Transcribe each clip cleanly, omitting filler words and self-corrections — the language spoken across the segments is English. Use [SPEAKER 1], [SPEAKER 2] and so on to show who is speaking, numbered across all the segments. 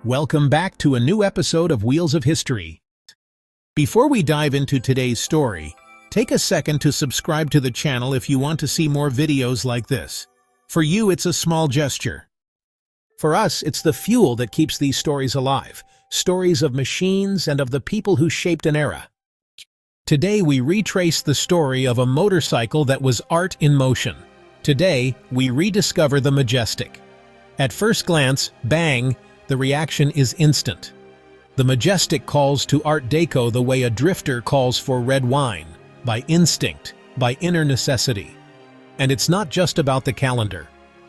[SPEAKER 1] Welcome back to a new episode of Wheels of History. Before we dive into today's story, take a second to subscribe to the channel if you want to see more videos like this. For you, it's a small gesture. For us, it's the fuel that keeps these stories alive, stories of machines and of the people who shaped an era. Today, we retrace the story of a motorcycle that was art in motion. Today, we rediscover the Majestic. At first glance, bang, the reaction is instant. The Majestic calls to Art Deco the way a drifter calls for red wine, by instinct, by inner necessity. And it's not just about the calendar,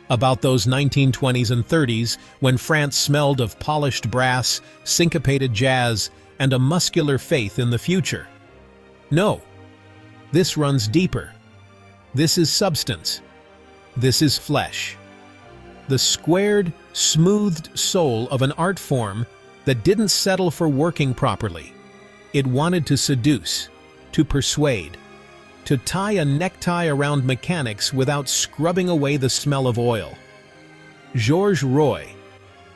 [SPEAKER 1] about those 1920s and 30s when France smelled of polished brass, syncopated jazz, and a muscular faith in the future. No, this runs deeper. This is substance. This is flesh. The squared, smoothed soul of an art form that didn't settle for working properly. It wanted to seduce, to persuade, to tie a necktie around mechanics without scrubbing away the smell of oil. Georges Roy,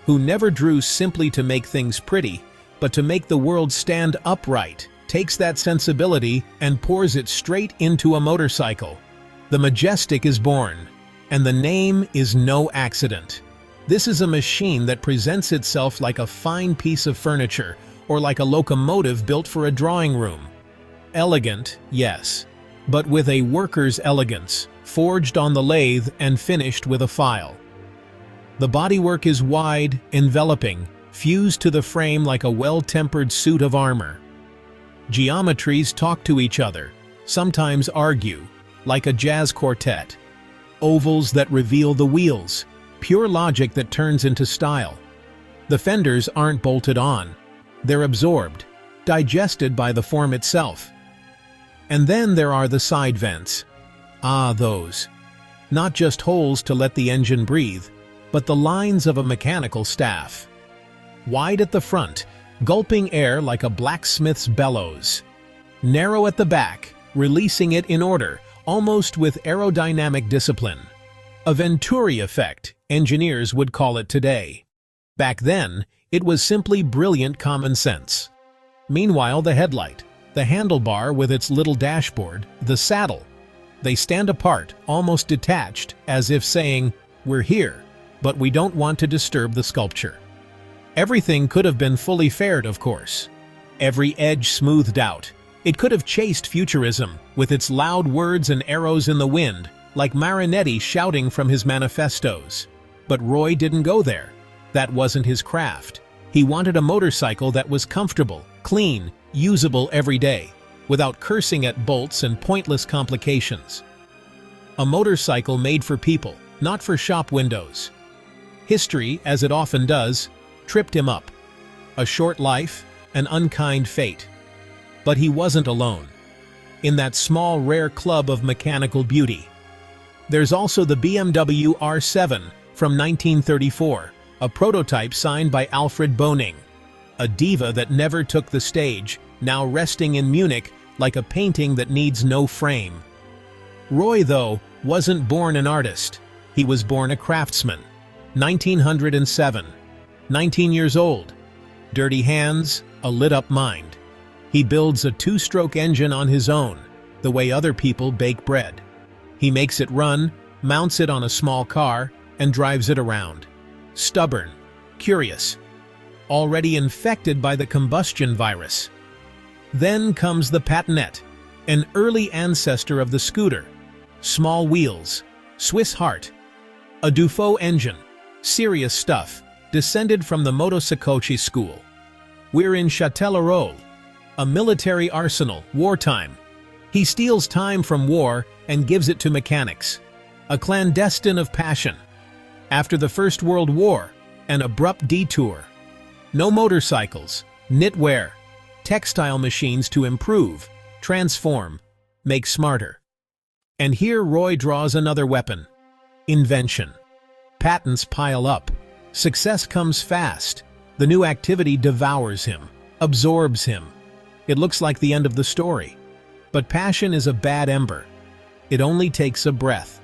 [SPEAKER 1] who never drew simply to make things pretty, but to make the world stand upright, takes that sensibility and pours it straight into a motorcycle. The Majestic is born. And the name is no accident. This is a machine that presents itself like a fine piece of furniture or like a locomotive built for a drawing room. Elegant, yes, but with a worker's elegance, forged on the lathe and finished with a file. The bodywork is wide, enveloping, fused to the frame like a well-tempered suit of armor. Geometries talk to each other, sometimes argue, like a jazz quartet. Ovals that reveal the wheels, pure logic that turns into style. The fenders aren't bolted on. They're absorbed, digested by the form itself. And then there are the side vents. Ah, those. Not just holes to let the engine breathe, but the lines of a mechanical staff. Wide at the front, gulping air like a blacksmith's bellows. Narrow at the back, releasing it in order, almost with aerodynamic discipline. A Venturi effect, engineers would call it today. Back then, it was simply brilliant common sense. Meanwhile, the headlight, the handlebar with its little dashboard, the saddle. They stand apart, almost detached, as if saying, "We're here, but we don't want to disturb the sculpture." Everything could have been fully faired, of course. Every edge smoothed out. It could have chased futurism, with its loud words and arrows in the wind, like Marinetti shouting from his manifestos. But Roy didn't go there. That wasn't his craft. He wanted a motorcycle that was comfortable, clean, usable every day, without cursing at bolts and pointless complications. A motorcycle made for people, not for shop windows. History, as it often does, tripped him up. A short life, an unkind fate. But he wasn't alone. In that small, rare club of mechanical beauty. There's also the BMW R7 from 1934, a prototype signed by Alfred Boning. A diva that never took the stage, now resting in Munich like a painting that needs no frame. Roy, though, wasn't born an artist. He was born a craftsman. 1907. 19 years old. Dirty hands, a lit-up mind. He builds a two-stroke engine on his own, the way other people bake bread. He makes it run, mounts it on a small car, and drives it around. Stubborn, curious, already infected by the combustion virus. Then comes the patinette, an early ancestor of the scooter. Small wheels, Swiss heart, a Dufault engine, serious stuff, descended from the Motociclette school. We're in Châtellerault, a military arsenal, wartime. He steals time from war and gives it to mechanics. A clandestine of passion. After the First World War, an abrupt detour. No motorcycles, knitwear, textile machines to improve, transform, make smarter. And here Roy draws another weapon. Invention. Patents pile up. Success comes fast. The new activity devours him, absorbs him. It looks like the end of the story. But passion is a bad ember. It only takes a breath.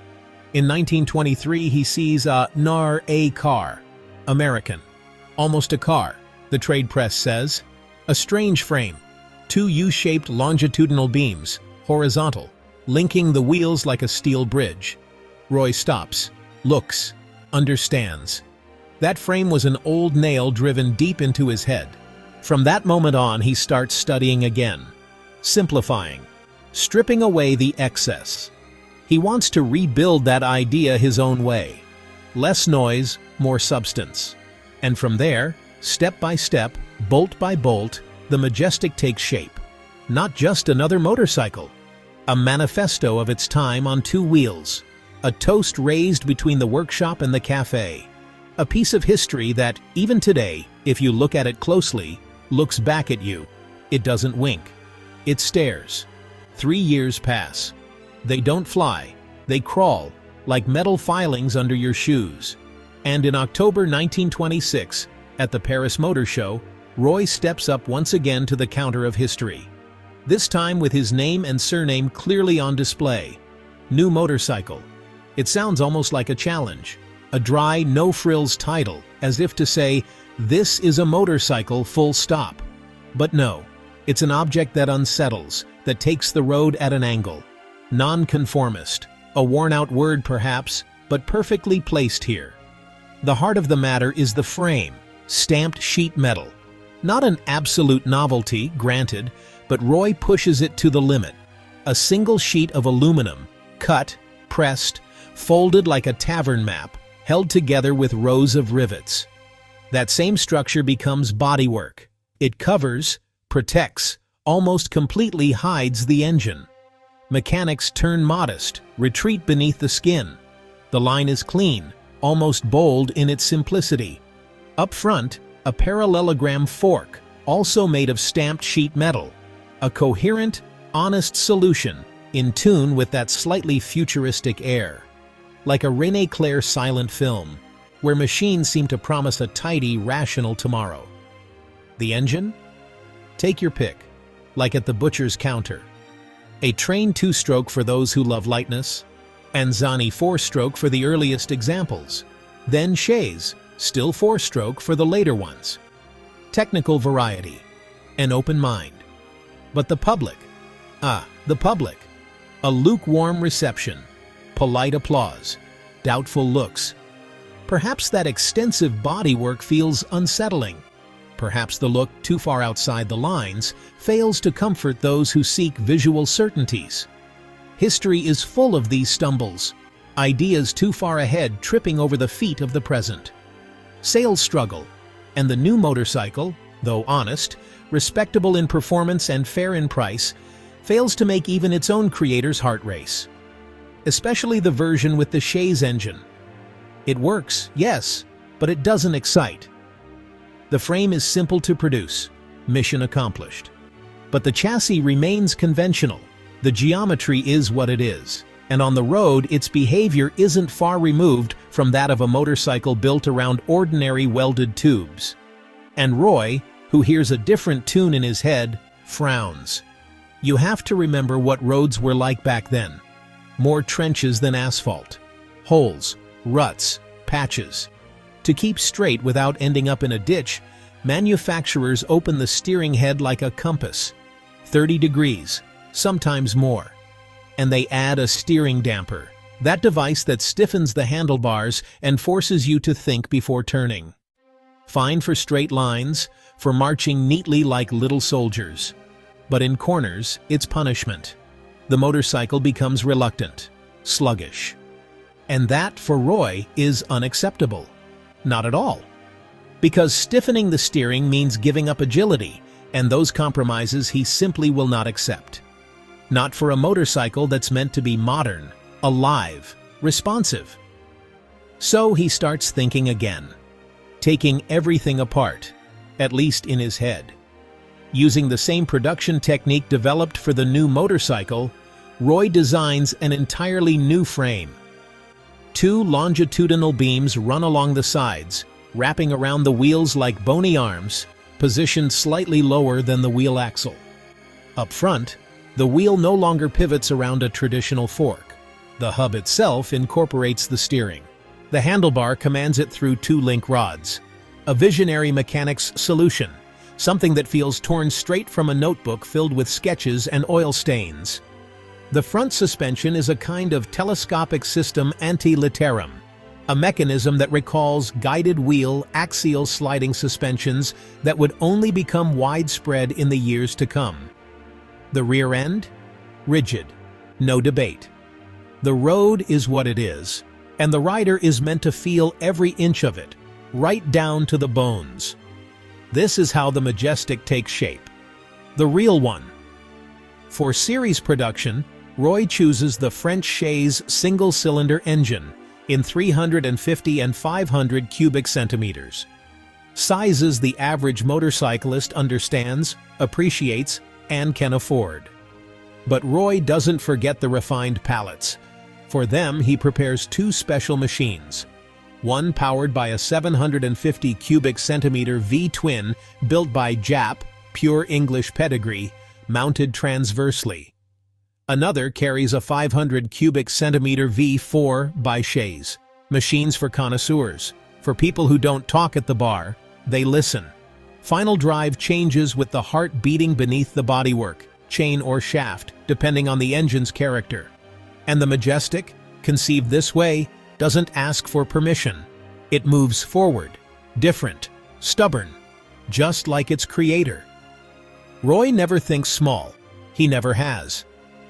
[SPEAKER 1] In 1923, he sees a car, American. Almost a car, the trade press says. A strange frame. Two U-shaped longitudinal beams, horizontal, linking the wheels like a steel bridge. Roy stops, looks, understands. That frame was an old nail driven deep into his head. From that moment on, he starts studying again, simplifying, stripping away the excess. He wants to rebuild that idea his own way. Less noise, more substance. And from there, step by step, bolt by bolt, the Majestic takes shape. Not just another motorcycle. A manifesto of its time on two wheels. A toast raised between the workshop and the cafe. A piece of history that, even today, if you look at it closely, looks back at you. It doesn't wink. It stares. 3 years pass. They don't fly. They crawl, like metal filings under your shoes. And in October 1926, at the Paris Motor Show, Roy steps up once again to the counter of history. This time with his name and surname clearly on display. New motorcycle. It sounds almost like a challenge. A dry, no-frills title, as if to say, this is a motorcycle, full stop. But no, it's an object that unsettles, that takes the road at an angle. Nonconformist, a worn-out word perhaps, but perfectly placed here. The heart of the matter is the frame, stamped sheet metal. Not an absolute novelty, granted, but Roy pushes it to the limit. A single sheet of aluminum, cut, pressed, folded like a tavern map, held together with rows of rivets. That same structure becomes bodywork. It covers, protects, almost completely hides the engine. Mechanics turn modest, retreat beneath the skin. The line is clean, almost bold in its simplicity. Up front, a parallelogram fork, also made of stamped sheet metal. A coherent, honest solution, in tune with that slightly futuristic air. Like a René Clair silent film, where machines seem to promise a tidy, rational tomorrow. The engine? Take your pick, like at the butcher's counter. A Train 2-stroke for those who love lightness, Anzani 4-stroke for the earliest examples, then Shays, still 4-stroke for the later ones. Technical variety, an open mind. But the public? The public. A lukewarm reception, polite applause, doubtful looks. Perhaps that extensive bodywork feels unsettling. Perhaps the look too far outside the lines fails to comfort those who seek visual certainties. History is full of these stumbles, ideas too far ahead tripping over the feet of the present. Sales struggle, and the new motorcycle, though honest, respectable in performance and fair in price, fails to make even its own creator's heart race. Especially the version with the Shays engine. It works, yes, but it doesn't excite. The frame is simple to produce, mission accomplished. But the chassis remains conventional. The geometry is what it is, and on the road its behavior isn't far removed from that of a motorcycle built around ordinary welded tubes. And Roy, who hears a different tune in his head, frowns. You have to remember what roads were like back then. More trenches than asphalt. Holes, ruts, patches. To keep straight without ending up in a ditch, manufacturers open the steering head like a compass. 30 degrees, sometimes more. And they add a steering damper, that device that stiffens the handlebars and forces you to think before turning. Fine for straight lines, for marching neatly like little soldiers. But in corners, it's punishment. The motorcycle becomes reluctant, sluggish. And that, for Roy, is unacceptable. Not at all. Because stiffening the steering means giving up agility, and those compromises he simply will not accept. Not for a motorcycle that's meant to be modern, alive, responsive. So he starts thinking again, taking everything apart, at least in his head. Using the same production technique developed for the new motorcycle, Roy designs an entirely new frame. 2 longitudinal beams run along the sides, wrapping around the wheels like bony arms, positioned slightly lower than the wheel axle. Up front, the wheel no longer pivots around a traditional fork. The hub itself incorporates the steering. The handlebar commands it through 2 link rods. a visionary mechanics solution, something that feels torn straight from a notebook filled with sketches and oil stains. The front suspension is a kind of telescopic system ante litteram, a mechanism that recalls guided wheel axial sliding suspensions that would only become widespread in the years to come. The rear end? Rigid. No debate. The road is what it is, and the rider is meant to feel every inch of it, right down to the bones. This is how the Majestic takes shape. The real one. For series production, Roy chooses the French Chaise single-cylinder engine in 350 and 500 cubic centimeters. Sizes the average motorcyclist understands, appreciates, and can afford. But Roy doesn't forget the refined palates. For them, he prepares two special machines. One powered by a 750 cubic centimeter V-twin built by Jap, pure English pedigree, mounted transversely. Another carries a 500 cubic centimeter V4 by Chaise. Machines for connoisseurs. For people who don't talk at the bar, they listen. Final drive changes with the heart beating beneath the bodywork, chain or shaft, depending on the engine's character. And the Majestic, conceived this way, doesn't ask for permission. It moves forward, different, stubborn, just like its creator. Roy never thinks small. He never has.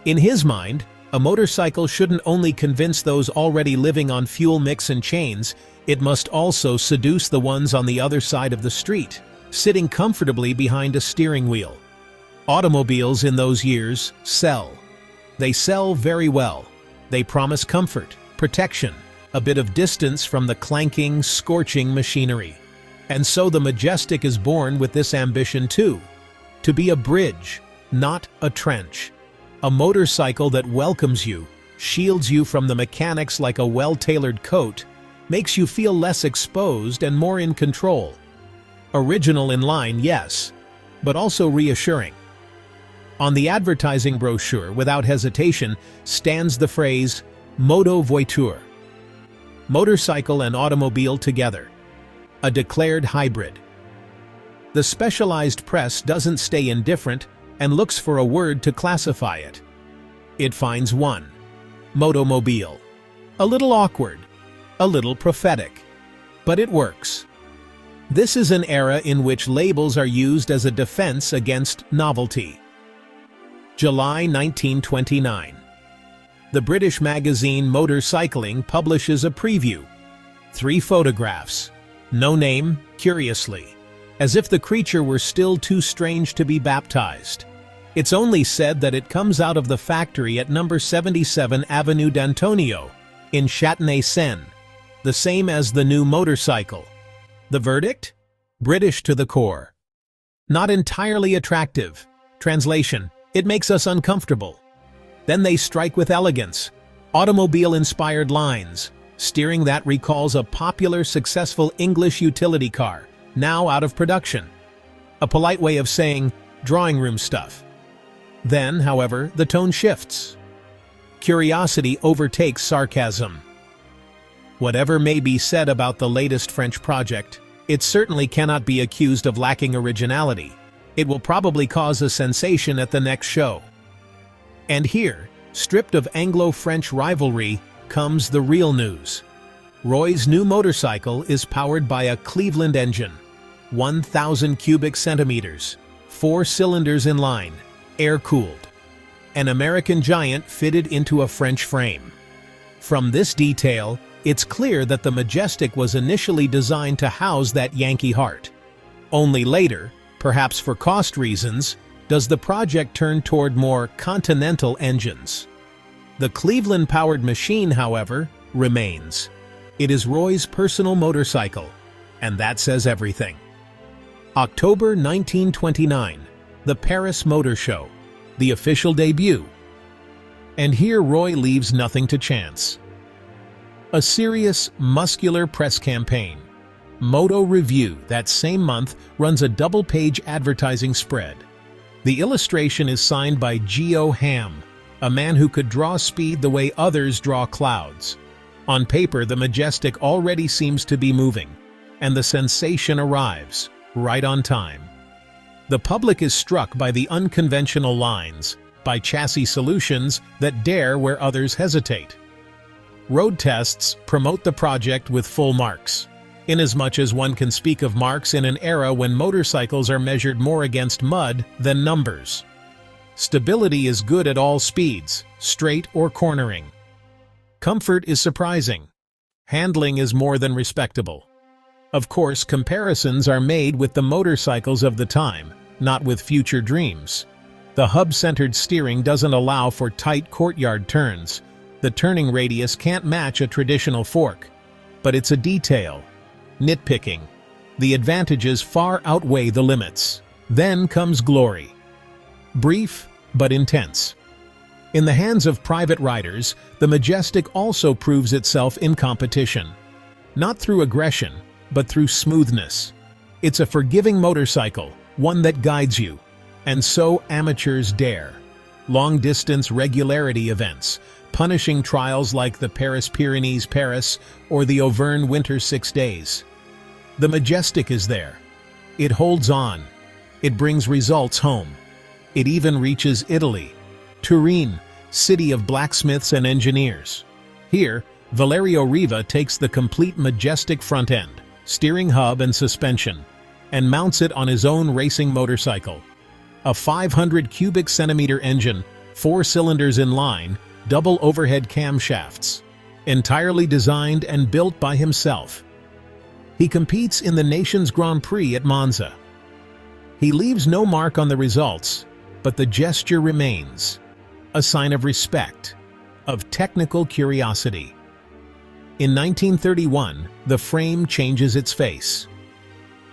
[SPEAKER 1] In his mind, a motorcycle shouldn't only convince those already living on fuel mix and chains, it must also seduce the ones on the other side of the street, sitting comfortably behind a steering wheel. Automobiles in those years sell. They sell very well. They promise comfort, protection, a bit of distance from the clanking, scorching machinery. And so the Majestic is born with this ambition too, to be a bridge, not a trench. A motorcycle that welcomes you, shields you from the mechanics like a well-tailored coat, makes you feel less exposed and more in control. Original in line, yes, but also reassuring. On the advertising brochure, without hesitation, stands the phrase, moto voiture. Motorcycle and automobile together. A declared hybrid. The specialized press doesn't stay indifferent and looks for a word to classify it. It finds one. Motomobile. A little awkward. A little prophetic. But it works. This is an era in which labels are used as a defense against novelty. July 1929. The British magazine Motorcycling publishes a preview. 3 photographs. No name, curiously, as if the creature were still too strange to be baptized. It's only said that it comes out of the factory at number 77 Avenue d'Antonio, in Châtenay-Seine, the same as the new motorcycle. The verdict? British to the core. Not entirely attractive. Translation: it makes us uncomfortable. Then they strike with elegance, automobile-inspired lines, steering that recalls a popular, successful English utility car, now out of production. A polite way of saying, drawing room stuff. Then, however, the tone shifts. Curiosity overtakes sarcasm. Whatever may be said about the latest French project, it certainly cannot be accused of lacking originality. It will probably cause a sensation at the next show. And here, stripped of Anglo-French rivalry, comes the real news. Roy's new motorcycle is powered by a Cleveland engine, 1,000 cubic centimeters, 4 cylinders in line, air-cooled. An American giant fitted into a French frame. From this detail, it's clear that the Majestic was initially designed to house that Yankee heart. Only later, perhaps for cost reasons, does the project turn toward more continental engines. The Cleveland-powered machine, however, remains. It is Roy's personal motorcycle, and that says everything. October 1929, the Paris Motor Show, the official debut. And here Roy leaves nothing to chance. A serious, muscular press campaign. Moto Review that same month runs a double-page advertising spread. The illustration is signed by Geo Ham, a man who could draw speed the way others draw clouds. On paper, the Majestic already seems to be moving. and the sensation arrives, right on time. The public is struck by the unconventional lines, by chassis solutions that dare where others hesitate. Road tests promote the project with full marks, inasmuch as one can speak of marks in an era when motorcycles are measured more against mud than numbers. Stability is good at all speeds, straight or cornering. Comfort is surprising. Handling is more than respectable. Of course, comparisons are made with the motorcycles of the time, not with future dreams. The hub-centered steering doesn't allow for tight courtyard turns. The turning radius can't match a traditional fork. But it's a detail. Nitpicking. The advantages far outweigh the limits. Then comes glory. Brief, but intense. In the hands of private riders, the Majestic also proves itself in competition. Not through aggression, but through smoothness. It's a forgiving motorcycle, one that guides you. And so amateurs dare. Long-distance regularity events, punishing trials like the Paris-Pyrenees-Paris or the Auvergne Winter 6 Days. The Majestic is there. It holds on. It brings results home. It even reaches Italy. Turin, city of blacksmiths and engineers. Here, Valerio Riva takes the complete Majestic front end, steering hub and suspension, and mounts it on his own racing motorcycle. A 500 cubic centimeter engine, 4 cylinders in line, double overhead camshafts, entirely designed and built by himself. He competes in the nation's Grand Prix at Monza. He leaves no mark on the results, but the gesture remains, a sign of respect, of technical curiosity. In 1931, the frame changes its face.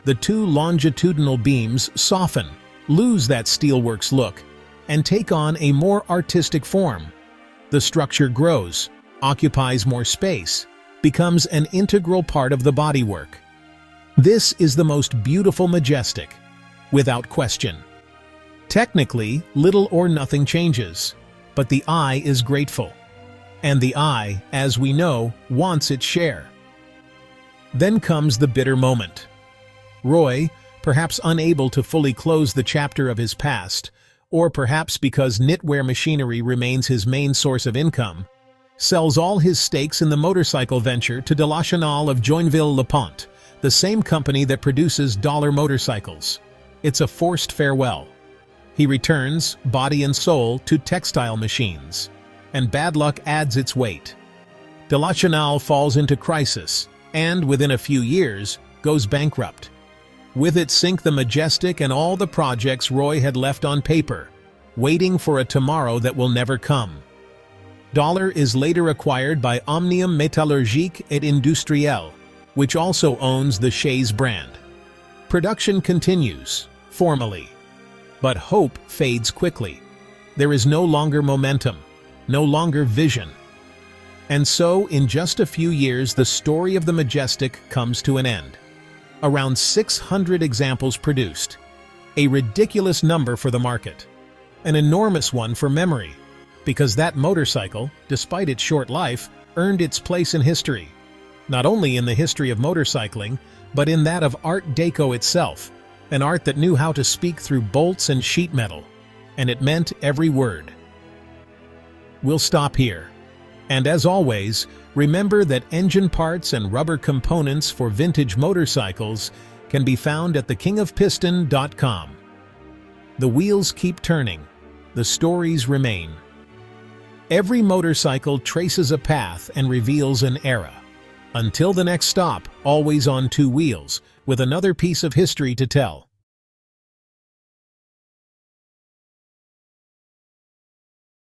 [SPEAKER 1] The 2 longitudinal beams soften, lose that steelworks look, and take on a more artistic form. The structure grows, occupies more space, becomes an integral part of the bodywork. This is the most beautiful Majestic, without question. Technically, little or nothing changes, but the eye is grateful. And the eye, as we know, wants its share. Then comes the bitter moment. Roy, perhaps unable to fully close the chapter of his past, or perhaps because knitwear machinery remains his main source of income, sells all his stakes in the motorcycle venture to De La Chenal of Joinville-le-Pont, the same company that produces dollar motorcycles. It's a forced farewell. He returns, body and soul, to textile machines, and bad luck adds its weight. De La Chenal falls into crisis, and within a few years, goes bankrupt. With it sink the Majestic and all the projects Roy had left on paper, waiting for a tomorrow that will never come. Dollar is later acquired by Omnium Métallurgique et Industriel, which also owns the Chaise brand. Production continues, formally. But hope fades quickly. There is no longer momentum, no longer vision. And so, in just a few years, the story of the Majestic comes to an end. Around 600 examples produced. A ridiculous number for the market. An enormous one for memory, because that motorcycle, despite its short life, earned its place in history. Not only in the history of motorcycling, but in that of Art Deco itself, an art that knew how to speak through bolts and sheet metal, and it meant every word. We'll stop here. And as always, remember that engine parts and rubber components for vintage motorcycles can be found at thekingofpiston.com. The wheels keep turning. The stories remain. Every motorcycle traces a path and reveals an era. Until the next stop, always on 2 wheels, with another piece of history to tell.